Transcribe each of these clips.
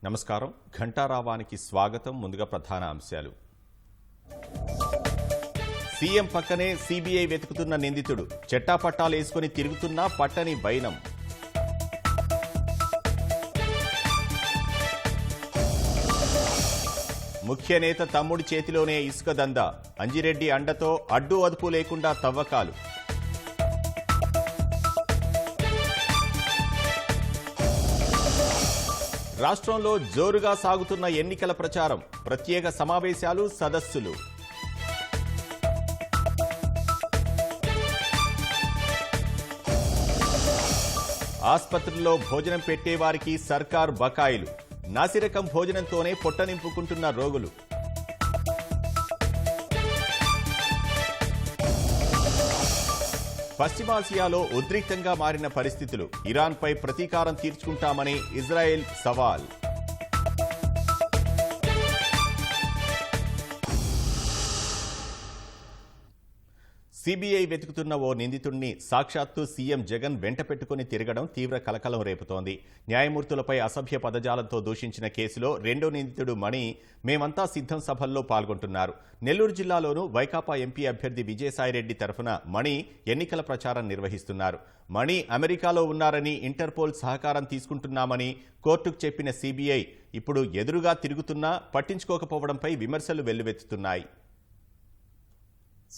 నమస్కారం. ఘంటారావానికి స్వాగతం. ముందుగా ప్రధాన అంశాలు. సీఎం పక్కనే సీబీఐ వెతుకుతున్న నిందితుడు, చెట్టాపట్టాలేసుకుని తిరుగుతున్నా పట్టని బైనం. ముఖ్య నేత తమ్ముడి చేతిలోనే ఇసుక దందా, అంజిరెడ్డి అండతో అడ్డు అదుపు లేకుండా తవ్వకాలు. రాష్ట్రంలో జోరుగా సాగుతున్న ఎన్నికల ప్రచారం, ప్రత్యేక సమావేశాలు, సదస్సులు. ఆస్పత్రుల్లో భోజనం పెట్టేవారికి సర్కార్ బకాయిలు, నాసిరకం భోజనంతోనే పొట్ట నింపుకుంటున్న రోగులు. పశ్చిమాసియాలో ఉద్రిక్తంగా మారిన పరిస్థితులు, ఇరాన్పై ప్రతీకారం తీర్చుకుంటామని ఇజ్రాయెల్ సవాల్. సీబీఐ వెతుకుతున్న ఓ నిందితుడిని సాక్షాత్తు సీఎం జగన్ వెంట పెట్టుకుని తిరగడం తీవ్ర కలకలం రేపుతోంది. న్యాయమూర్తులపై అసభ్య పదజాలంతో దూషించిన కేసులో రెండో నిందితుడు మణి మేమంతా సిద్ధం సభల్లో పాల్గొంటున్నారు. నెల్లూరు జిల్లాలోనూ వైకాపా ఎంపీ అభ్యర్థి విజయసాయిరెడ్డి తరఫున మణి ఎన్నికల ప్రచారం నిర్వహిస్తున్నారు. మణి అమెరికాలో ఉన్నారని, ఇంటర్పోల్ సహకారం తీసుకుంటున్నామని కోర్టుకు చెప్పిన సీబీఐ ఇప్పుడు ఎదురుగా తిరుగుతున్నా పట్టించుకోకపోవడంపై విమర్శలు వెల్లువెత్తుతున్నాయి.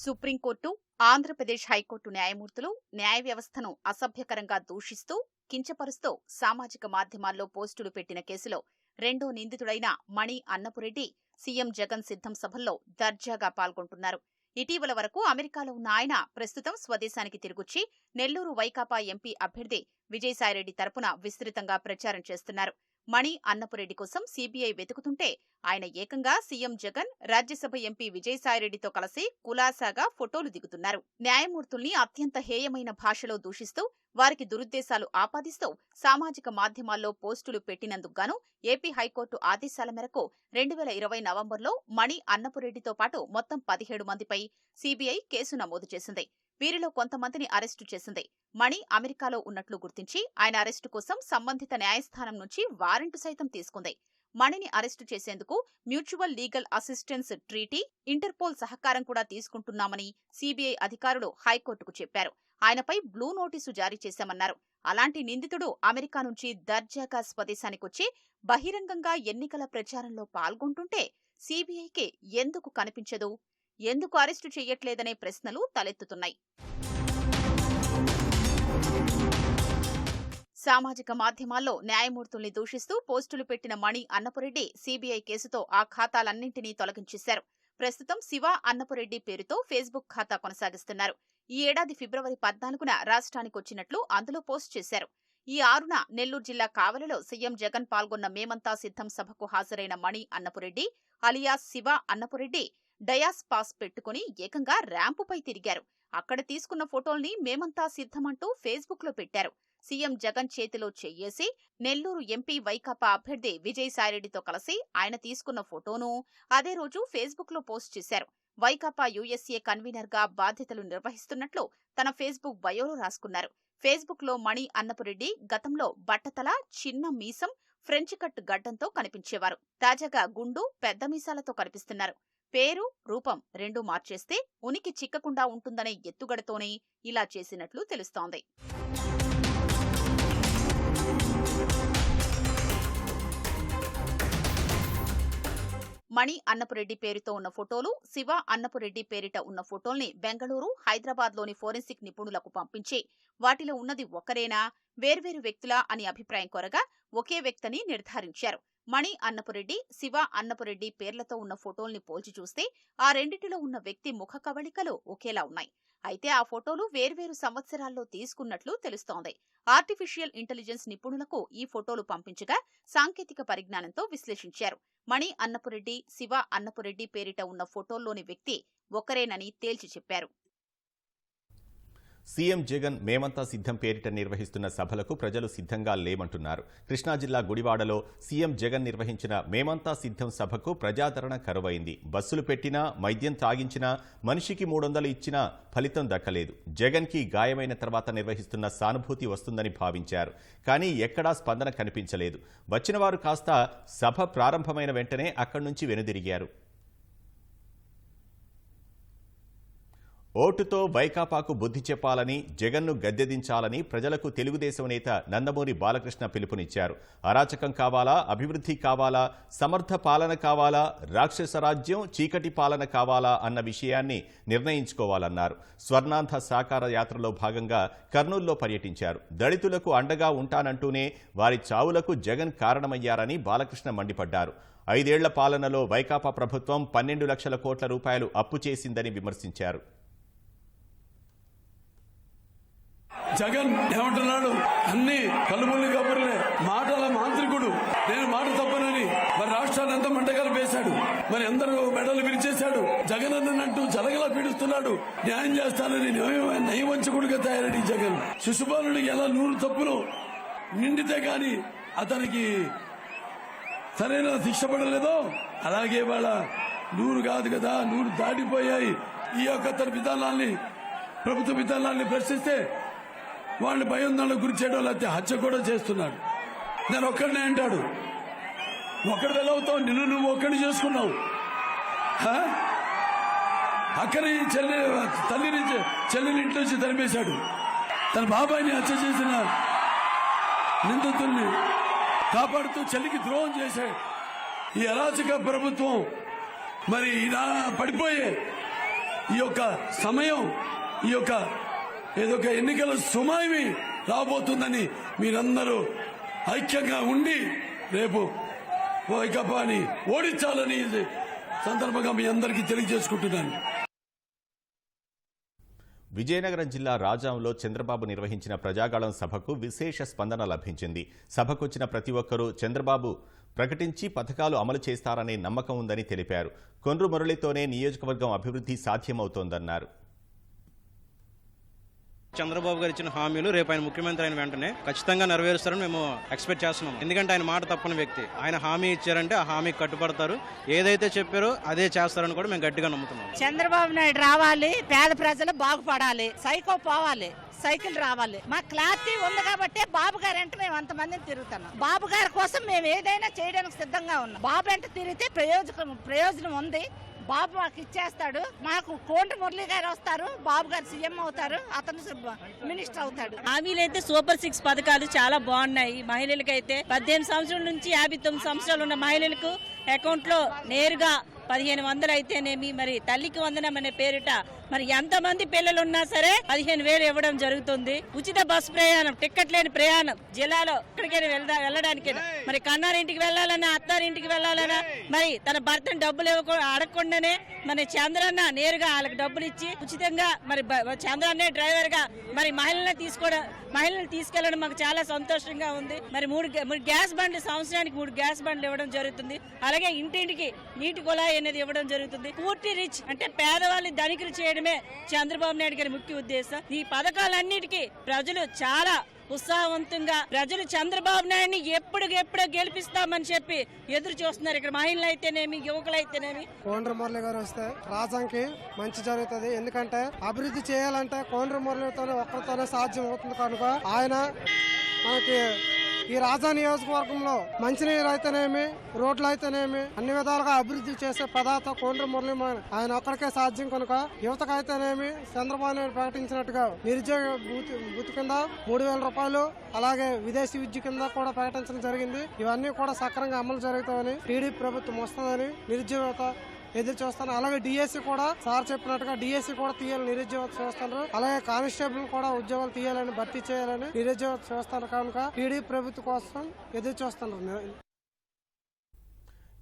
సుప్రీంకోర్టు, ఆంధ్రప్రదేశ్ హైకోర్టు న్యాయమూర్తులు న్యాయ వ్యవస్థను అసభ్యకరంగా దూషిస్తూ, కించపరుస్తూ సామాజిక మాధ్యమాల్లో పోస్టులు పెట్టిన కేసులో రెండో నిందితుడైన మణి అన్నపురెడ్డి సీఎం జగన్ సిద్ధం సభల్లో దర్జాగా పాల్గొంటున్నారు. ఇటీవల వరకు అమెరికాలో ఉన్న ఆయన ప్రస్తుతం స్వదేశానికి తిరిగొచ్చి నెల్లూరు వైకాపా ఎంపీ అభ్యర్థి విజయసాయిరెడ్డి తరపున విస్తృతంగా ప్రచారం చేస్తున్నారు. మణి అన్నపురెడ్డి కోసం సీబీఐ వెతుకుతుంటే ఆయన ఏకంగా సీఎం జగన్, రాజ్యసభ ఎంపీ విజయసాయిరెడ్డితో కలిసి కులాసాగా ఫోటోలు దిగుతున్నారు. న్యాయమూర్తుల్ని అత్యంత హేయమైన భాషలో దూషిస్తూ, వారికి దురుద్దేశాలు ఆపాదిస్తూ సామాజిక మాధ్యమాల్లో పోస్టులు పెట్టినందుకు గాను ఏపీ హైకోర్టు ఆదేశాల మేరకు 2020 నవంబర్లో మణి అన్నపురెడ్డితో పాటు మొత్తం 17 మందిపై సీబీఐ కేసు నమోదు చేసింది. వీరిలో కొంతమందిని అరెస్టు చేసింది. మణి అమెరికాలో ఉన్నట్లు గుర్తించి ఆయన అరెస్టు కోసం సంబంధిత న్యాయస్థానం నుంచి వారెంటు సైతం తీసుకుంది. మణిని అరెస్టు చేసేందుకు mutual legal assistance treaty, interpole సహకారం కూడా తీసుకుంటున్నామని సీబీఐ అధికారులు హైకోర్టుకు చెప్పారు. ఆయనపై బ్లూ నోటీసు జారీ చేశామన్నారు. అలాంటి నిందితుడు అమెరికా నుంచి దర్జాగా స్వదేశానికొచ్చి బహిరంగంగా ఎన్నికల ప్రచారంలో పాల్గొంటుంటే సీబీఐకి ఎందుకు కనిపించదు? ఎందుకు అరెస్టు చెయ్యట్లేదనే ప్రశ్నలు తలెత్తుతున్నాయి. సామాజిక మాధ్యమాల్లో న్యాయమూర్తుల్ని దూషిస్తూ పోస్టులు పెట్టిన మణి అన్నపురెడ్డి సీబీఐ కేసుతో ఆ ఖాతాలన్నింటినీ తొలగించేశారు. ప్రస్తుతం శివ అన్నపురెడ్డి పేరుతో ఫేస్బుక్ ఖాతా కొనసాగిస్తున్నారు. ఈ ఏడాది ఫిబ్రవరి 14న రాష్ట్రానికొచ్చినట్లు అందులో పోస్ట్ చేశారు. ఈ 6న నెల్లూరు జిల్లా కావలిలో సీఎం జగన్ పాల్గొన్న మేమంతా సిద్ధం సభకు హాజరైన Mani Annapureddy alias Siva Annapureddy dais pass పెట్టుకుని ఏకంగా ర్యాంపుపై తిరిగారు. అక్కడ తీసుకున్న ఫోటోల్ని మేమంతా సిద్ధమంటూ ఫేస్బుక్ లో పెట్టారు. సీఎం జగన్ చేతిలో చెయ్యేసి నెల్లూరు ఎంపీ వైకాపా అభ్యర్థి విజయసాయిరెడ్డితో కలిసి ఆయన తీసుకున్న ఫోటోను అదే రోజు ఫేస్బుక్ లో పోస్ట్ చేశారు. వైకాపా యూఎస్ఏ కన్వీనర్ గా బాధ్యతలు నిర్వహిస్తున్నట్లు తన ఫేస్బుక్ బయోలో రాసుకున్నారు. ఫేస్బుక్ లో మణి అన్నపురెడ్డి గతంలో బట్టతల, చిన్న మీసం, ఫ్రెంచ్ కట్ గడ్డంతో కనిపించేవారు. తాజాగా గుండు, పెద్ద మీసాలతో కనిపిస్తున్నారు. పేరు, రూపం రెండూ మార్చేస్తే ఉనికి చిక్కకుండా ఉంటుందనే ఎత్తుగడతోనే ఇలా చేసినట్లు తెలుస్తోంది. మణి అన్నపురెడ్డి పేరుతో ఉన్న ఫోటోలు, శివ అన్నపురెడ్డి పేరిట ఉన్న ఫోటోల్ని బెంగళూరు, హైదరాబాద్లోని ఫోరెన్సిక్ నిపుణులకు పంపించి వాటిలో ఉన్నది ఒకరేనా, వేర్వేరు వ్యక్తులా అని అభిప్రాయం కోరగా ఒకే వ్యక్తిని నిర్ధారించారు. మణి అన్నపురెడ్డి, శివ అన్నపురెడ్డి పేర్లతో ఉన్న ఫోటోల్ని పోల్చి చూస్తే ఆ రెండిటిలో ఉన్న వ్యక్తి ముఖ కవళికలు ఒకేలా ఉన్నాయి. అయితే ఆ ఫోటోలు వేర్వేరు సంవత్సరాల్లో తీసుకున్నట్లు తెలుస్తోంది. ఆర్టిఫిషియల్ ఇంటెలిజెన్స్ నిపుణులకు ఈ ఫోటోలు పంపించగా సాంకేతిక పరిజ్ఞానంతో విశ్లేషించారు. మణి అన్నపురెడ్డి, శివ అన్నపురెడ్డి పేరిట ఉన్న ఫోటోల్లోని వ్యక్తి ఒకరేనని తేల్చి చెప్పారు. సీఎం జగన్ మేమంతా సిద్ధం పేరిట నిర్వహిస్తున్న సభలకు ప్రజలు సిద్ధంగా లేమంటున్నారు. కృష్ణా జిల్లా గుడివాడలో సీఎం జగన్ నిర్వహించిన మేమంతా సిద్ధం సభకు ప్రజాదరణ కరువైంది. బస్సులు పెట్టినా, వైద్యం తాగించినా, మనిషికి 300 ఇచ్చినా ఫలితం దక్కలేదు. జగన్కి గాయమైన తర్వాత నిర్వహిస్తున్న సానుభూతి వస్తుందని భావించారు. కానీ ఎక్కడా స్పందన కనిపించలేదు. వచ్చిన వారు కాస్త సభ ప్రారంభమైన వెంటనే అక్కడి నుంచి వెనుదిరిగారు. ఓటుతో వైకాపాకు బుద్ధి చెప్పాలని, జగన్ను గద్దెదించాలని ప్రజలకు తెలుగుదేశం నేత నందమూరి బాలకృష్ణ పిలుపునిచ్చారు. అరాచకం కావాలా, అభివృద్ధి కావాలా, సమర్థ పాలన కావాలా, రాక్షస రాజ్యం, చీకటి పాలన కావాలా అన్న విషయాన్ని నిర్ణయించుకోవాలన్నారు. స్వర్ణాంధ సాకార యాత్రలో భాగంగా కర్నూలులో పర్యటించారు. దళితులకు అండగా ఉంటానంటూనే వారి చావులకు జగన్ కారణమయ్యారని బాలకృష్ణ మండిపడ్డారు. 5 ఏళ్ల పాలనలో వైకాపా ప్రభుత్వం 12 లక్షల కోట్ల రూపాయలు అప్పు చేసిందని విమర్శించారు. జగన్ ఏమంటున్నాడు? అన్ని కలుబుల్లి కబుర్లే, మాటల మాంత్రికుడు, నేను మాట తప్పనని మరి రాష్ట్రాన్ని ఎంత మంటగలు వేశాడు, మరి అందరూ మెడలు విరిచేశాడు. జగన్ అన్నట్టు జలగలా పీడిస్తున్నాడు. న్యాయం చేస్తానని నయవంచకుడిగా తయారని జగన్ శిశుపాలుడికి ఎలా 100 తప్పులు నిండితే గాని అతనికి సరైన శిక్ష పడలేదో అలాగే వాళ్ళ 100 కాదు కదా, 100 దాటిపోయాయి. ఈ యొక్క తన విధానాల్ని, ప్రభుత్వ విధానాల్ని ప్రశ్నిస్తే వాళ్ళు భయోందనలకు గురి చేయడం, లేకపోతే హత్య కూడా చేస్తున్నాడు. నేను ఒక్కడినే అంటాడు. ఒక్కడి వెళ్ళవుతావు, నిన్ను నువ్వు ఒక్కడిని చేసుకున్నావు. అక్కని తల్లిని చెల్లిని ఇంటి నుంచి తరిమేశాడు. తన బాబాయిని హత్య చేసిన నిందితుల్ని కాపాడుతూ చెల్లికి ద్రోహం చేశాడు. ఈ అరాచక ప్రభుత్వం మరి ఇలా పడిపోయే ఈ యొక్క సమయం, ఈ యొక్క ఏదో ఒక ఎన్నికల సుమాయి రాబోతుందని మీరందరూ ఐక్యంగా ఉండి రేపు వైకాపాని ఓడించాలని సందర్భంగా మీ అందరికీ తెలియజేసుకుంటున్నాను. విజయనగరం జిల్లా రాజాంలో చంద్రబాబు నిర్వహించిన ప్రజాగాళం సభకు విశేష స్పందన లభించింది. సభకొచ్చిన ప్రతి ఒక్కరూ చంద్రబాబు ప్రకటించి పథకాలు అమలు చేస్తారనే నమ్మకం ఉందని తెలిపారు. కొండ్రు మురళితోనే నియోజకవర్గం అభివృద్ధి సాధ్యమవుతోందన్నారు. చంద్రబాబు గారు ఇచ్చిన హామీలు రేపు ఆయన ముఖ్యమంత్రి అయిన వెంటనే ఖచ్చితంగా నెరవేరుస్తారని మేము ఎక్స్పెక్ట్ చేస్తున్నాం. ఎందుకంటే ఆయన మాట తప్పని వ్యక్తి. ఆయన హామీ ఇచ్చారంటే ఆ హామీకి కట్టుబడతారు. ఏదైతే చెప్పారో అదే చేస్తారని కూడా మేము గట్టిగా నమ్ముతున్నాం. చంద్రబాబు నాయుడు రావాలి, పేద ప్రజలు బాగుపడాలి, సైకో పోవాలి, సైకిల్ రావాలి. మా క్లారిటీ ఉంది కాబట్టి బాబు గారు వెంట మేము అంతమందిని తిరుగుతున్నాం. బాబు గారి కోసం మేము ఏదైనా చేయడానికి సిద్ధంగా ఉన్నాం. బాబు వెంట తిరిగితే ప్రయోజనం ఉంది. బాబు మాకు ఇచ్చేస్తాడు. మాకు కోండ్ర మురళి గారు వస్తారు, బాబు గారు సీఎం అవుతారు, అతను మినిస్టర్ అవుతాడు. హామీలు అయితే సూపర్ 6 పథకాలు చాలా బాగున్నాయి. మహిళలకైతే 18 సంవత్సరాల నుంచి 59 సంవత్సరాలు ఉన్న మహిళలకు అకౌంట్ లో నేరుగా 1500 అయితేనేమి, మరి తల్లికి వందనం అనే పేరిట మరి ఎంతమంది పిల్లలు ఉన్నా సరే 15,000 ఇవ్వడం జరుగుతుంది. ఉచిత బస్సు ప్రయాణం, టికెట్ లేని ప్రయాణం, జిల్లాలో ఎక్కడికైనా వెళ్ళడానికి, మరి కన్నారింటికి వెళ్ళాలన్నా, అత్తారింటికి వెళ్ళాలన్నా, మరి తన భర్తను డబ్బులు అడగకుండానే మన చంద్రన్న నేరుగా వాళ్ళకి డబ్బులు ఇచ్చి ఉచితంగా మరి చంద్రన్నే డ్రైవర్ గా మరి మహిళలను తీసుకెళ్లడం మాకు చాలా సంతోషంగా ఉంది. మరి 3 గ్యాస్ బండ్లు, సంవత్సరానికి 3 గ్యాస్ బండ్లు ఇవ్వడం జరుగుతుంది. అలాగే ఇంటింటికి నీటి కుళాయి అనేది ఇవ్వడం జరుగుతుంది. పూర్తి రిచ్ అంటే పేదవాళ్ళని ధనికులు చేయడమే చంద్రబాబు నాయుడు గారి ముఖ్య ఉద్దేశం. ఈ పథకాలన్నిటికీ ప్రజలు చాలా ఉత్సాహవంతంగా ప్రజలు చంద్రబాబు నాయుడిని ఎప్పుడెప్పుడో గెలిపిస్తామని చెప్పి ఎదురు చూస్తున్నారు. ఇక్కడ మహిళలు అయితేనేమి, యువకులు అయితేనేమి. కోండ్ర మురళి గారు వస్తే రాజాంకి మంచి జరుగుతుంది. ఎందుకంటే అభివృద్ధి చేయాలంటే కోండ్ర మురళితోనే ఒక్కరితోనే సాధ్యం అవుతుంది. కనుక ఆయన మనకి ఈ రాజా నియోజకవర్గంలో మంచినీరు అయితేనేమి, రోడ్లు అయితేనేమి అన్ని విధాలుగా అభివృద్ధి చేసే పదార్థ కోండ్ర మురళి ఆయన ఒక్కరికే సాధ్యం. కనుక యువతకు అయితేనేమి చంద్రబాబు నాయుడు ప్రకటించినట్టుగా నిరుద్యోగ భూతి కింద 3,000 రూపాయలు, అలాగే విదేశీ విద్య కింద కూడా ప్రకటించడం జరిగింది. ఇవన్నీ కూడా సక్రమంగా అమలు జరుగుతామని, టీడీపీ ప్రభుత్వం వస్తుందని నిరుద్యోగత ఎదురు చూస్తాను. అలాగే డిఎస్సి కూడా సార్ చెప్పినట్టుగా డిఎస్సి కూడా తీయాలని నిరుద్యోగం చూస్తున్నారు. అలాగే కానిస్టేబుల్ కూడా ఉద్యోగాలు తీయాలని, భర్తీ చేయాలని నిరుద్యోగం చూస్తారు. కనుక టీడీపీ ప్రభుత్వం కోసం ఎదురు చూస్తున్నారు.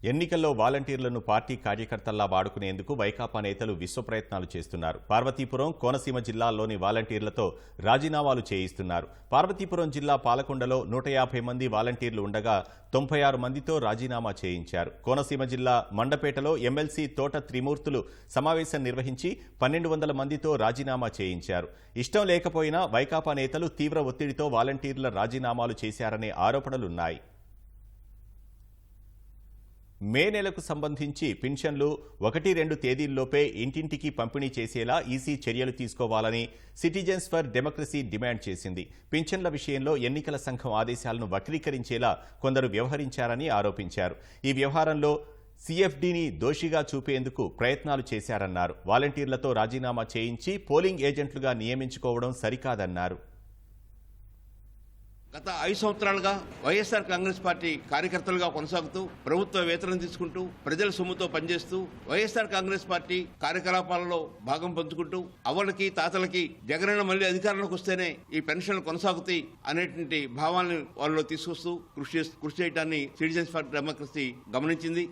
ఎన్నికల్లో వాలంటీర్లను పార్టీ కార్యకర్తల్లా వాడుకునేందుకు వైకాపా నేతలు విశ్వప్రయత్నాలు చేస్తున్నారు. పార్వతీపురం, కోనసీమ జిల్లాల్లోని వాలంటీర్లతో రాజీనామాలు చేయిస్తున్నారు. పార్వతీపురం జిల్లా పాలకొండలో 150 మంది వాలంటీర్లు ఉండగా 96 మందితో రాజీనామా చేయించారు. కోనసీమ జిల్లా మండపేటలో ఎమ్మెల్సీ తోట త్రిమూర్తులు సమావేశం నిర్వహించి 1200 మందితో రాజీనామా చేయించారు. ఇష్టం లేకపోయినా వైకాపా నేతలు తీవ్ర ఒత్తిడితో వాలంటీర్ల రాజీనామాలు చేశారనే ఆరోపణలున్నాయి. మే నెలకు సంబంధించి పింఛన్లు 1-2 తేదీల్లోపే ఇంటింటికి పంపిణీ చేసేలా ఈసీ చర్యలు తీసుకోవాలని సిటిజన్స్ ఫర్ డెమోక్రసీ డిమాండ్ చేసింది. పింఛన్ల విషయంలో ఎన్నికల సంఘం ఆదేశాలను వక్రీకరించేలా కొందరు వ్యవహరించారని ఆరోపించారు. ఈ వ్యవహారంలో సిఎఫ్డిని దోషిగా చూపేందుకు ప్రయత్నాలు చేశారన్నారు. వాలంటీర్లతో రాజీనామా చేయించి పోలింగ్ ఏజెంట్లుగా నియమించుకోవడం సరికాదన్నారు. గత 5 సంవత్సరాలుగా వైఎస్ఆర్ కాంగ్రెస్ పార్టీ కార్యకర్తలుగా కొనసాగుతూ ప్రభుత్వ వేతనం తీసుకుంటూ ప్రజల సొమ్ముతో పనిచేస్తూ వైఎస్ఆర్ కాంగ్రెస్ పార్టీ కార్యకలాపాలలో భాగం పంచుకుంటూ అవ్వలకి తాతలకి జగనన్న మళ్లీ అధికారంలోకి వస్తేనే ఈ పెన్షన్లు కొనసాగుతాయి అనేటువంటి భావాలను వాళ్ళలో తీసుకొస్తూ కృషి చేయడాన్ని సిటిజన్స్ ఫర్ డెమోక్రసీ గమనించింది.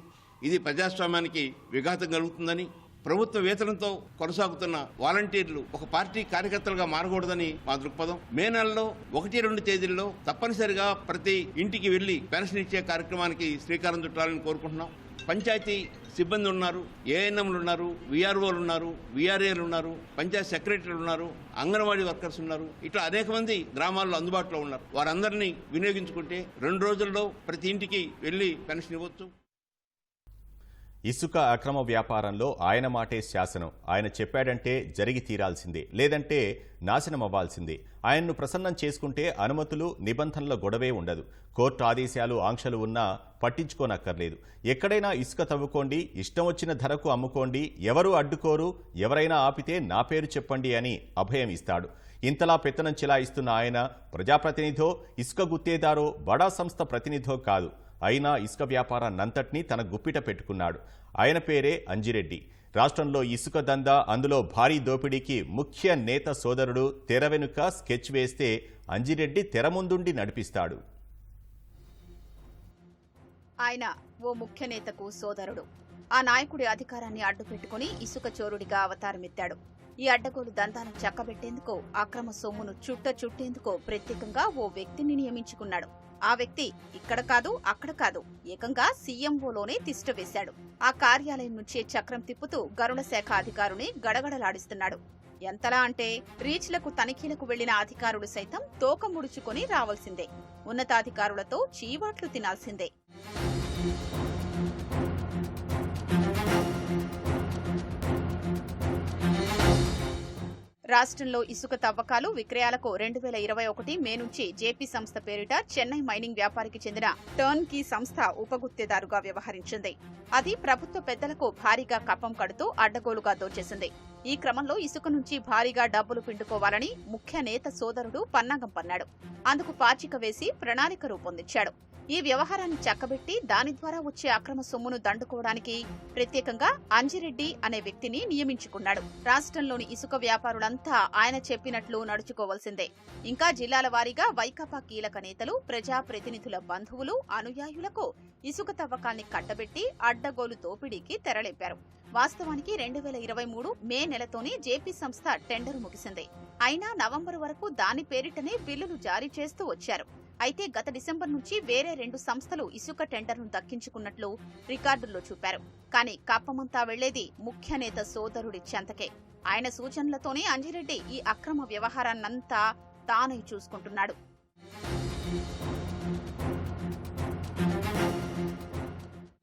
ఇది ప్రజాస్వామ్యానికి విఘాతం కలుగుతుందని, ప్రభుత్వ వేతనంతో కొనసాగుతున్న వాలంటీర్లు ఒక పార్టీ కార్యకర్తలుగా మారకూడదని మా దృక్పథం. మే నెలలో 1-2 తేదీల్లో తప్పనిసరిగా ప్రతి ఇంటికి వెళ్లి పెన్షన్ ఇచ్చే కార్యక్రమానికి శ్రీకారం చుట్టాలని కోరుకుంటున్నాం. పంచాయతీ సిబ్బంది ఉన్నారు, ఏఎన్ఎంలు ఉన్నారు, విఆర్ఓలు ఉన్నారు, విఆర్ఏలు ఉన్నారు, పంచాయతీ సెక్రటరీలు ఉన్నారు, అంగన్వాడీ వర్కర్స్ ఉన్నారు. ఇట్లా అనేక మంది గ్రామాల్లో అందుబాటులో ఉన్నారు. వారందరినీ వినియోగించుకుంటే 2 రోజుల్లో ప్రతి ఇంటికి వెళ్లి పెన్షన్ ఇవ్వచ్చు. ఇసుక అక్రమ వ్యాపారంలో ఆయన మాటే శాసనం. ఆయన చెప్పాడంటే జరిగి తీరాల్సిందే, లేదంటే నాశనం అవ్వాల్సిందే. ఆయన్ను ప్రసన్నం చేసుకుంటే అనుమతులు, నిబంధనల గొడవే ఉండదు. కోర్టు ఆదేశాలు, ఆంక్షలు ఉన్నా పట్టించుకోనక్కర్లేదు. ఎక్కడైనా ఇసుక తవ్వుకోండి, ఇష్టం వచ్చిన ధరకు అమ్ముకోండి, ఎవరూ అడ్డుకోరు, ఎవరైనా ఆపితే నా పేరు చెప్పండి అని అభయం ఇస్తాడు. ఇంతలా పెత్తనం చెలాయిస్తున్న ఆయన ప్రజాప్రతినిధో, ఇసుక గుత్తేదారో, బడా సంస్థ ప్రతినిధో కాదు. అయినా ఇసుక వ్యాపారాన్నంతటినీ తన గుప్పిట పెట్టుకున్నాడు. ఆయన పేరే అంజిరెడ్డి. రాష్ట్రంలో ఇసుక దందా, అందులో భారీ దోపిడీకి ముఖ్య నేత సోదరుడు తెర వెనుక స్కెచ్ వేస్తే అంజిరెడ్డి తెర ముందుండి నడిపిస్తాడు. ఆయన ఓ ముఖ్య నేతకు సోదరుడు. ఆ నాయకుడి అధికారాన్ని అడ్డుపెట్టుకుని ఇసుక చోరుడిగా అవతారమెత్తాడు. ఈ అడ్డగోలు దందాను చక్కబెట్టేందుకు, అక్రమ సొమ్మును చుట్టేందుకు ప్రత్యేకంగా ఓ వ్యక్తిని నియమించుకున్నాడు. ఆ వ్యక్తి ఇక్కడ కాదు, అక్కడ కాదు, ఏకంగా సీఎంఓలోనే తిష్ట వేశాడు. ఆ కార్యాలయం నుంచే చక్రం తిప్పుతూ గరుడ శాఖ అధికారుని గడగడలాడిస్తున్నాడు. ఎంతలా అంటే రీచ్లకు, తనిఖీలకు వెళ్లిన అధికారులు సైతం తోక ముడుచుకొని రావాల్సిందే. ఉన్నతాధికారులతో చీవాట్లు తినాల్సిందే. రాష్ట్రంలో ఇసుక తవ్వకాలు, విక్రయాలకు 2021 మే నుంచి జేపీ సంస్థ పేరిట చెన్నై మైనింగ్ వ్యాపారికి చెందిన టర్న్ కీ సంస్థ ఉపగుత్తేదారుగా వ్యవహరించింది. అది ప్రభుత్వ పెద్దలకు భారీగా కప్పం కడుతూ అడ్డగోలుగా దోచేసింది. ఈ క్రమంలో ఇసుక నుంచి భారీగా డబ్బులు పిండుకోవాలని ముఖ్య నేత సోదరుడు పన్నాగం పన్నాడు. అందుకు పాచిక వేసి ప్రణాళిక రూపొందించాడు. ఈ వ్యవహారాన్ని చక్కబెట్టి దాని ద్వారా వచ్చే అక్రమ సొమ్మును దండుకోవడానికి ప్రత్యేకంగా అంజిరెడ్డి అనే వ్యక్తిని నియమించుకున్నాడు. రాష్ట్రంలోని ఇసుక వ్యాపారులంతా ఆయన చెప్పినట్లు నడుచుకోవాల్సిందే. ఇంకా జిల్లాల వారీగా వైకాపా కీలక నేతలు, ప్రజా ప్రతినిధుల బంధువులు, అనుయాయులకు ఇసుక తవ్వకాల్ని కట్టబెట్టి అడ్డగోలు దోపిడీకి తెరలేపారు. వాస్తవానికి 2023 మే నెలతోనే జేపీ సంస్థ టెండర్ ముగిసింది. అయినా నవంబర్ వరకు దాని పేరిటనే బిల్లులు జారీ చేస్తూ వచ్చారు. అయితే గత డిసెంబర్ నుంచి వేరే 2 సంస్థలు ఇసుక టెండర్ను దక్కించుకున్నట్లు రికార్డుల్లో చూపారు. కానీ కప్పమంతా వెళ్లేది ముఖ్య నేత సోదరుడి చెంతకే. ఆయన సూచనలతోనే అంజిరెడ్డి ఈ అక్రమ వ్యవహారాన్నంతా తానై చూసుకుంటున్నాడు.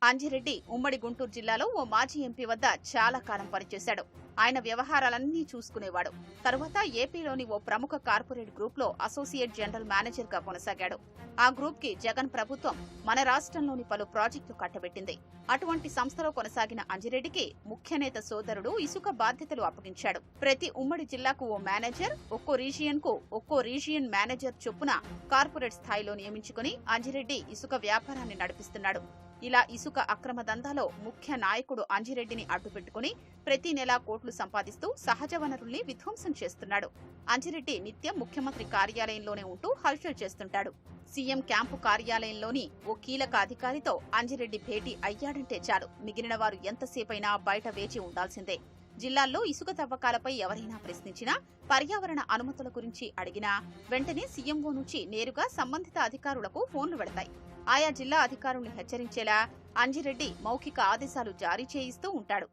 అంజిరెడ్డి ఉమ్మడి గుంటూరు జిల్లాలో ఓ మాజీ ఎంపీ వద్ద చాలా కాలం పనిచేశాడు. ఆయన వ్యవహారాలన్నీ చూసుకునేవాడు. తరువాత ఏపీలోని ఓ ప్రముఖ కార్పొరేట్ గ్రూప్ లో అసోసియేట్ జనరల్ మేనేజర్ గా కొనసాగాడు. ఆ గ్రూప్ కి జగన్ ప్రభుత్వం మన రాష్ట్రంలోని పలు ప్రాజెక్టులు కట్టబెట్టింది. అటువంటి సంస్థలో కొనసాగిన అంజిరెడ్డికి ముఖ్య నేత సోదరుడు ఇసుక బాధ్యతలు అప్పగించాడు. ప్రతి ఉమ్మడి జిల్లాకు ఓ మేనేజర్, ఒక్కో రీజియన్ కు ఒక్కో రీజియన్ మేనేజర్ చొప్పున కార్పొరేట్ స్థాయిలో నియమించుకుని అంజిరెడ్డి ఇసుక వ్యాపారాన్ని నడిపిస్తున్నాడు. ఇలా ఇసుక అక్రమ దందాలో ముఖ్య నాయకుడు అంజిరెడ్డిని అడ్డుపెట్టుకుని ప్రతి నెలా కోట్లు సంపాదిస్తూ సహజ వనరుల్ని విధ్వంసం చేస్తున్నాడు. అంజిరెడ్డి నిత్యం ముఖ్యమంత్రి కార్యాలయంలోనే ఉంటూ హల్చల్ చేస్తుంటాడు. సీఎం క్యాంపు కార్యాలయంలోని ఓ కీలక అధికారితో అంజిరెడ్డి భేటీ అయ్యాడంటే చాలు మిగిలిన వారు ఎంతసేపైనా బయట వేచి ఉండాల్సిందే. జిల్లాల్లో ఇసుక తవ్వకాలపై ఎవరైనా ప్రశ్నించినా, పర్యావరణ అనుమతుల గురించి అడిగినా వెంటనే సీఎంఓ నుంచి నేరుగా సంబంధిత అధికారులకు ఫోన్లు వెడతాయి. ఆయా జిల్లా అధికారుల్ని హెచ్చరించేలా అంజిరెడ్డి మౌఖిక ఆదేశాలు జారీ చేయిస్తూ ఉంటాడు.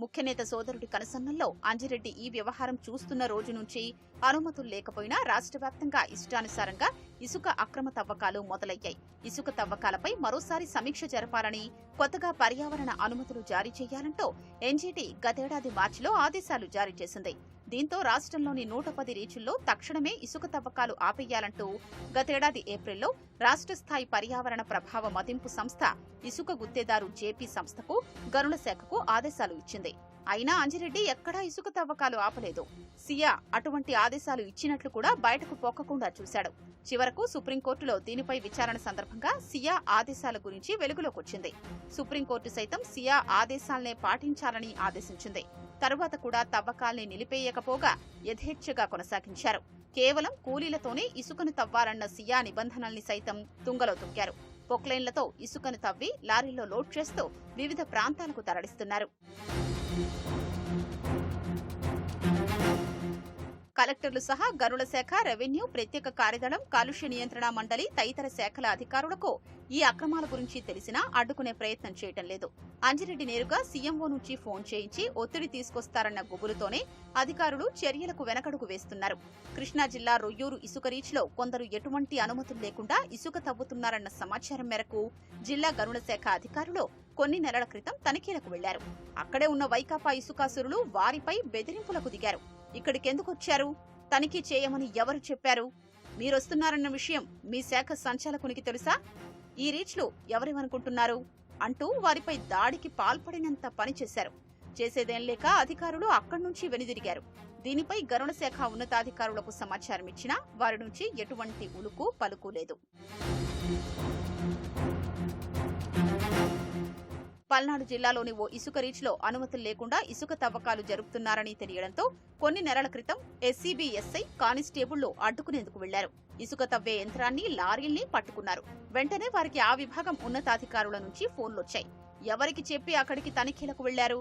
ముఖ్యనేత సోదరుడి కనసన్నల్లో అంజిరెడ్డి ఈ వ్యవహారం చూస్తున్న రోజు నుంచి అనుమతులు లేకపోయినా రాష్ట్ర వ్యాప్తంగా ఇష్టానుసారంగా ఇసుక అక్రమ తవ్వకాలు మొదలయ్యాయి. ఇసుక తవ్వకాలపై మరోసారి సమీక్ష జరపాలని, కొత్తగా పర్యావరణ అనుమతులు జారీ చేయాలంటూ ఎన్జీటీ గతేడాది మార్చిలో ఆదేశాలు జారీ చేసింది. దీంతో రాష్ట్రంలోని 110 రీచుల్లో తక్షణమే ఇసుక తవ్వకాలు ఆపేయాలంటూ గతేడాది ఏప్రిల్లో రాష్ట్ర స్థాయి పర్యావరణ ప్రభావ మదింపు సంస్థ ఇసుక గుత్తేదారు జేపీ సంస్థకు గనుల శాఖకు ఆదేశాలు ఇచ్చింది. అయినా అంజిరెడ్డి ఎక్కడా ఇసుక తవ్వకాలు ఆపలేదు. సియా అటువంటి ఆదేశాలు ఇచ్చినట్లు కూడా బయటకు పొక్కకుండా చూశాడు. చివరకు సుప్రీంకోర్టులో దీనిపై విచారణ సందర్భంగా సియా ఆదేశాల గురించి వెలుగులోకొచ్చింది. సుప్రీంకోర్టు సైతం సియా ఆదేశాలనే పాటించాలని ఆదేశించింది. తరువాత కూడా తవ్వకాల్ని నిలిపేయకపోగా యథేచ్ఛగా కొనసాగించారు. కేవలం కూలీలతోనే ఇసుకను తవ్వాలన్న సియా నిబంధనల్ని సైతం తుంగలో తొక్కారు. పొక్లైన్లతో ఇసుకను తవ్వి లారీల్లో లోడ్ చేస్తూ వివిధ ప్రాంతాలకు తరలిస్తున్నారు. కలెక్టర్లు సహా గనుల శాఖ, రెవెన్యూ, ప్రత్యేక కార్యదళం, కాలుష్య నియంత్రణ మండలి తదితర శాఖల అధికారులకు ఈ అక్రమాల గురించి తెలిసినా అడ్డుకునే ప్రయత్నం చేయటం లేదు. అంజిరెడ్డి నేరుగా సీఎంఓ నుంచి ఫోన్ చేయించి ఒత్తిడి తీసుకొస్తారన్న గుబులుతోనే అధికారులు చర్యలకు వెనకడుగు వేస్తున్నారు. కృష్ణా జిల్లా రొయ్యూరు ఇసుక రీచ్లో కొందరు ఎటువంటి అనుమతులు లేకుండా ఇసుక తవ్వుతున్నారన్న సమాచారం మేరకు జిల్లా గనుల శాఖ అధికారులు కొన్ని నెలల క్రితం తనిఖీలకు వెళ్లారు. అక్కడే ఉన్న వైకాపా ఇసుకాసురులు వారిపై బెదిరింపులకు దిగారు. ఇక్కడికెందుకొచ్చారు? తనిఖీ చేయమని ఎవరు చెప్పారు? మీరొస్తున్నారన్న విషయం మీ శాఖ సంచాలకునికి తెలుసా? ఈ రీచ్లు ఎవరేమనుకుంటున్నారు అంటూ వారిపై దాడికి పాల్పడినంత పనిచేశారు. చేసేదేం లేక అధికారులు అక్కడి నుంచి వెనుదిరిగారు. దీనిపై గనుల శాఖ ఉన్నతాధికారులకు సమాచారం ఇచ్చినా వారి నుంచి ఎటువంటి ఉలుకు పలుకు లేదు. పల్నాడు జిల్లాలోని ఓ ఇసుక రీచ్లో అనుమతులు లేకుండా ఇసుక తవ్వకాలు జరుపుతున్నారని తెలియడంతో కొన్ని నెలల క్రితం ఎస్సీబీ ఎస్ఐ కానిస్టేబుళ్లు అడ్డుకునేందుకు వెళ్లారు. ఇసుక తవ్వే యంత్రాన్ని, లారీల్ని పట్టుకున్నారు. వెంటనే వారికి ఆ విభాగం ఉన్నతాధికారుల నుంచి ఫోన్లొచ్చాయి. ఎవరికి చెప్పి అక్కడికి తనిఖీలకు వెళ్లారు?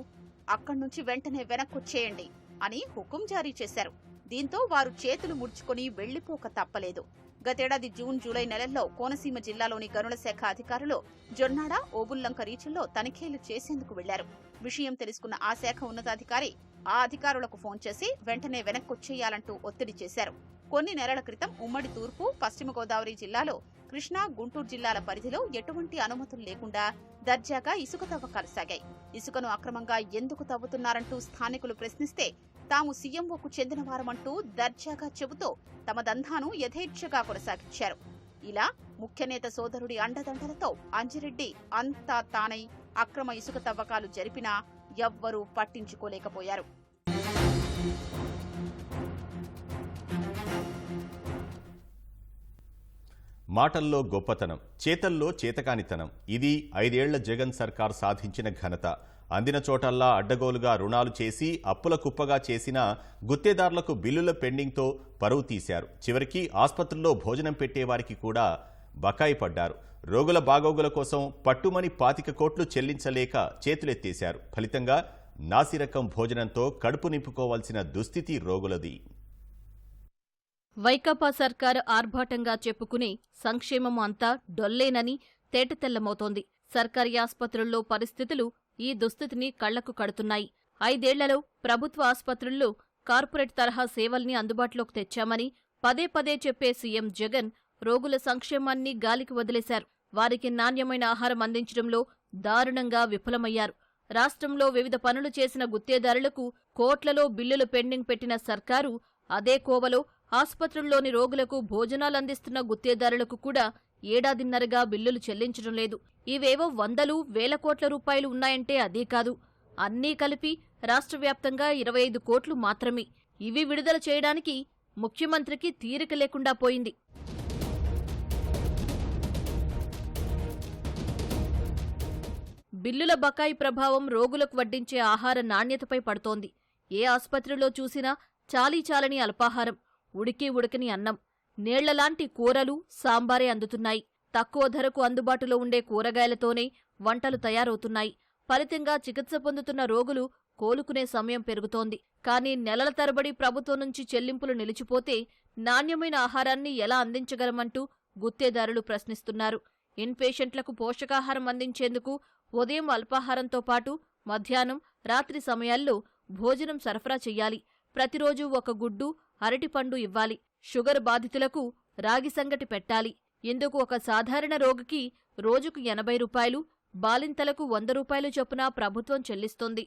అక్కడి నుంచి వెంటనే వెనక్కొచ్చేయండి అని హుకుం జారీ చేశారు. దీంతో వారు చేతులు ముడుచుకుని వెళ్లిపోక తప్పలేదు. గతేడాది జూన్, జూలై నెలల్లో కోనసీమ జిల్లాలోని గనుల శాఖ అధికారులు జొన్నాడ, ఓబుల్లంక రీచుల్లో తనిఖీలు చేసేందుకు వెళ్లారు. విషయం తెలుసుకున్న ఆ శాఖ ఉన్నతాధికారి ఆ అధికారులకు ఫోన్ చేసి వెంటనే వెనక్కొచ్చేయాలంటూ ఒత్తిడి చేశారు. కొన్ని నెలల క్రితం ఉమ్మడి తూర్పు, పశ్చిమ గోదావరి జిల్లాలో కృష్ణా, గుంటూరు జిల్లాల పరిధిలో ఎటువంటి అనుమతులు లేకుండా దర్జాగా ఇసుక తవ్వకాలు సాగాయి. ఇసుకను అక్రమంగా ఎందుకు తవ్వుతున్నారంటూ స్థానికులు ప్రశ్నిస్తే తాము సీఎంఓకు చెందిన వారమంటూ దర్జాగా చెబుతూ తమ దందాను యథేచ్ఛగా కొనసాగించారు. ఇలా ముఖ్యనేత సోదరుడి అండదండలతో అంజిరెడ్డి అంతా తానై అక్రమ ఇసుక తవ్వకాలు జరిపినా ఎవ్వరూ పట్టించుకోలేకపోయారు. మాటల్లో గొప్పతనం, చేతల్లో చేతకానితనం, ఇది 5 ఏళ్ల జగన్ సర్కార్ సాధించిన ఘనత. అందిన చోటల్లా అడ్డగోలుగా రుణాలు చేసి అప్పుల కుప్పగా చేసిన గుత్తేదారులకు బిల్లుల పెండింగ్తో పరువు తీశారు. చివరికి ఆస్పత్రుల్లో భోజనం పెట్టేవారికి కూడా బకాయి పడ్డారు. రోగుల బాగోగుల కోసం పట్టుమని 25 కోట్లు చెల్లించలేక చేతులెత్తేశారు. ఫలితంగా నాసిరకం భోజనంతో కడుపు నింపుకోవాల్సిన దుస్థితి రోగులది. వైకాపా సర్కారు ఆర్భాటంగా చెప్పుకునే సంక్షేమం అంతా డొల్లేనని తేటతెల్లమవుతోంది. సర్కారీ ఆస్పత్రుల్లో పరిస్థితులు ఈ దుస్థితిని కళ్లకు కడుతున్నాయి. 5 ఏళ్లలో ప్రభుత్వ ఆస్పత్రుల్లో కార్పొరేట్ తరహా సేవల్ని అందుబాటులోకి తెచ్చామని పదే పదే చెప్పే సీఎం జగన్ రోగుల సంక్షేమాన్ని గాలికి వదిలేశారు. వారికి నాణ్యమైన ఆహారం అందించడంలో దారుణంగా విఫలమయ్యారు. రాష్ట్రంలో వివిధ పనులు చేసిన గుత్తేదారులకు కోట్లలో బిల్లులు పెండింగ్ పెట్టిన సర్కారు అదే కోవలో ఆస్పత్రుల్లోని రోగులకు భోజనాలందిస్తున్న గుత్తేదారులకు కూడా ఏడాదిన్నరగా బిల్లులు చెల్లించడం లేదు. ఇవేవో 100,000 కోట్ల రూపాయలు ఉన్నాయంటే అదీ కాదు. అన్నీ కలిపి రాష్ట్ర వ్యాప్తంగా 25 కోట్లు మాత్రమే. ఇవి విడుదల చేయడానికి ముఖ్యమంత్రికి తీరిక లేకుండా పోయింది. బిల్లుల బకాయి ప్రభావం రోగులకు వడ్డించే ఆహార నాణ్యతపై పడుతోంది. ఏ ఆస్పత్రిలో చూసినా చాలీచాలని అల్పాహారం, ఉడికి ఉడకని అన్నం, నీళ్లలాంటి కూరలు, సాంబారే అందుతున్నాయి. తక్కువ ధరకు అందుబాటులో ఉండే కూరగాయలతోనే వంటలు తయారవుతున్నాయి. ఫలితంగా చికిత్స పొందుతున్న రోగులు కోలుకునే సమయం పెరుగుతోంది. కానీ నెలల తరబడి ప్రభుత్వం నుంచి చెల్లింపులు నిలిచిపోతే నాణ్యమైన ఆహారాన్ని ఎలా అందించగలమంటూ గుత్తేదారులు ప్రశ్నిస్తున్నారు. ఇన్పేషెంట్లకు పోషకాహారం అందించేందుకు ఉదయం అల్పాహారంతో పాటు మధ్యాహ్నం, రాత్రి సమయాల్లో భోజనం సరఫరా చెయ్యాలి. ప్రతిరోజు ఒక గుడ్డు, అరటిపండు ఇవ్వాలి. షుగర్ బాధితులకు రాగి సంగటి పెట్టాలి. ఇందుకు ఒక సాధారణ రోగికి రోజుకు 80 రూపాయలు, బాలింతలకు 100 రూపాయలు చొప్పున ప్రభుత్వం చెల్లిస్తోంది.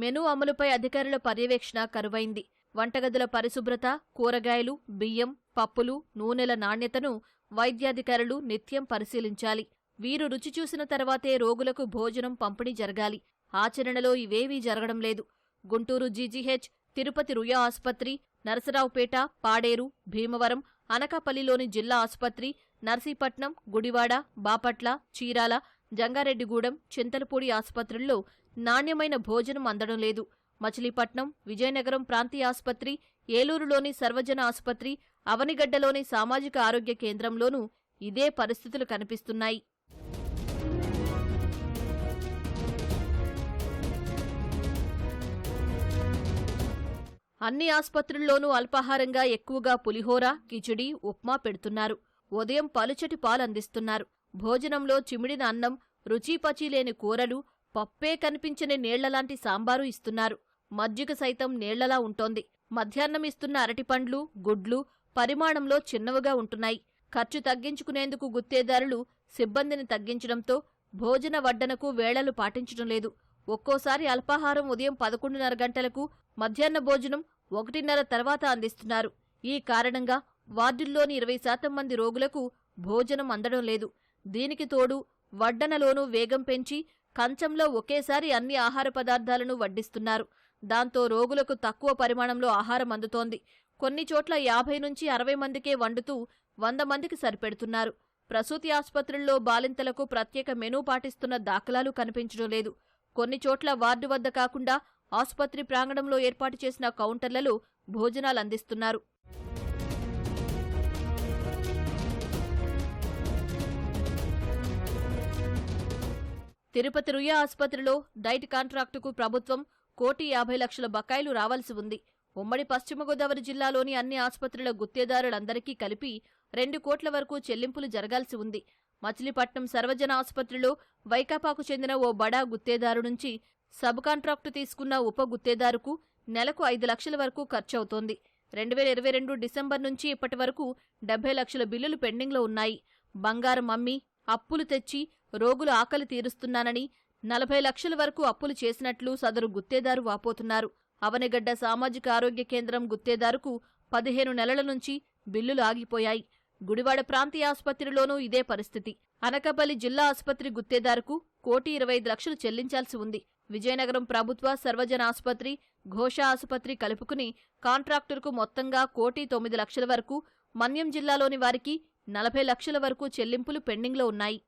మెనూ అమలుపై అధికారుల పర్యవేక్షణ కరువైంది. వంటగదుల పరిశుభ్రత, కూరగాయలు, బియ్యం, పప్పులు, నూనెల నాణ్యతను వైద్యాధికారులు నిత్యం పరిశీలించాలి. వీరు రుచి చూసిన తర్వాతే రోగులకు భోజనం పంపిణీ జరగాలి. ఆచరణలో ఇవేవీ జరగడం లేదు. గుంటూరు జీజీహెచ్, తిరుపతి రుయా ఆసుపత్రి, నరసరావుపేట, పాడేరు, భీమవరం, అనకాపల్లిలోని జిల్లా ఆసుపత్రి, నర్సీపట్నం, గుడివాడ, బాపట్ల, చీరాల, జంగారెడ్డిగూడెం, చింతలపూడి ఆసుపత్రుల్లో నాణ్యమైన భోజనం అందడం లేదు. మచిలీపట్నం, విజయనగరం ప్రాంతీయ ఆసుపత్రి, ఏలూరులోని సర్వజన ఆసుపత్రి, అవనిగడ్డలోని సామాజిక ఆరోగ్య కేంద్రంలోనూ ఇదే పరిస్థితులు కనిపిస్తున్నాయి. అన్ని ఆస్పత్రుల్లోనూ అల్పాహారంగా ఎక్కువగా పులిహోర, కిచిడి, ఉప్మా పెడుతున్నారు. ఉదయం పలుచటి పాలందిస్తున్నారు. భోజనంలో చిమిడిన అన్నం, రుచీపచీలేని కూరలు, పప్పే కనిపించని నీళ్లలాంటి సాంబారు ఇస్తున్నారు. మజ్జిగ సైతం నీళ్లలా ఉంటోంది. మధ్యాహ్నం ఇస్తున్న అరటిపండ్లు, గుడ్లు పరిమాణంలో చిన్నవిగా ఉంటున్నాయి. ఖర్చు తగ్గించుకునేందుకు గుత్తేదారులు సిబ్బందిని తగ్గించడంతో భోజన వడ్డనకు వేళలు పాటించడం లేదు. ఒక్కోసారి అల్పాహారం ఉదయం 11:30 గంటలకు, మధ్యాహ్న భోజనం 1:30 తర్వాత అందిస్తున్నారు. ఈ కారణంగా వార్డుల్లోని 20% మంది రోగులకు భోజనం అందడం లేదు. దీనికి తోడు వడ్డనలోనూ వేగం పెంచి కంచంలో ఒకేసారి అన్ని ఆహార పదార్థాలను వడ్డిస్తున్నారు. దాంతో రోగులకు తక్కువ పరిమాణంలో ఆహారం అందుతోంది. కొన్ని చోట్ల 50 నుంచి 60 మందికే వండుతూ 100 మందికి సరిపెడుతున్నారు. ప్రసూతి ఆసుపత్రుల్లో బాలింతలకు ప్రత్యేక మెనూ పాటిస్తున్న దాఖలాలు కనిపించడం లేదు. కొన్ని చోట్ల వార్డు వద్ద కాకుండా ఆసుపత్రి ప్రాంగణంలో ఏర్పాటు చేసిన కౌంటర్లలో భోజనాలు అందిస్తున్నారు. తిరుపతి రుయా ఆసుపత్రిలో డైట్ కాంట్రాక్టుకు ప్రభుత్వం 1,50,00,000 బకాయిలు రావాల్సి ఉంది. ఉమ్మడి పశ్చిమ గోదావరి జిల్లాలోని అన్ని ఆసుపత్రుల గుత్తేదారులందరికీ కలిపి 2 కోట్ల వరకు చెల్లింపులు జరగాల్సి ఉంది. మచిలీపట్నం సర్వజన ఆసుపత్రిలో వైకాపాకు చెందిన ఓ బడా గుత్తేదారు నుంచి సబ్ కాంట్రాక్టు తీసుకున్న ఉప గుత్తేదారుకు నెలకు 5 లక్షల వరకు ఖర్చవుతోంది. 2022 డిసెంబర్ నుంచి ఇప్పటి వరకు 70 లక్షల బిల్లులు పెండింగ్లో ఉన్నాయి. బంగారం అమ్మి అప్పులు తెచ్చి రోగుల ఆకలి తీరుస్తున్నానని 40 లక్షల వరకు అప్పులు చేసినట్లు సదరు గుత్తేదారు వాపోతున్నారు. అవనిగడ్డ సామాజిక ఆరోగ్య కేంద్రం గుత్తేదారుకు 15 నెలల నుంచి బిల్లులు ఆగిపోయాయి. గుడివాడ ప్రాంతీయ ఆసుపత్రిలోనూ ఇదే పరిస్థితి. అనకాపల్లి జిల్లా ఆసుపత్రి గుత్తేదారుకు 1,25,00,000 చెల్లించాల్సి ఉంది. విజయనగరం ప్రభుత్వ సర్వజన ఆసుపత్రి, ఘోష ఆసుపత్రి కలుపుకుని కాంట్రాక్టర్కు మొత్తంగా 1,09,00,000 వరకు, మన్యం జిల్లాలోని వారికి 40 లక్షల వరకు చెల్లింపులు పెండింగ్లో ఉన్నాయి.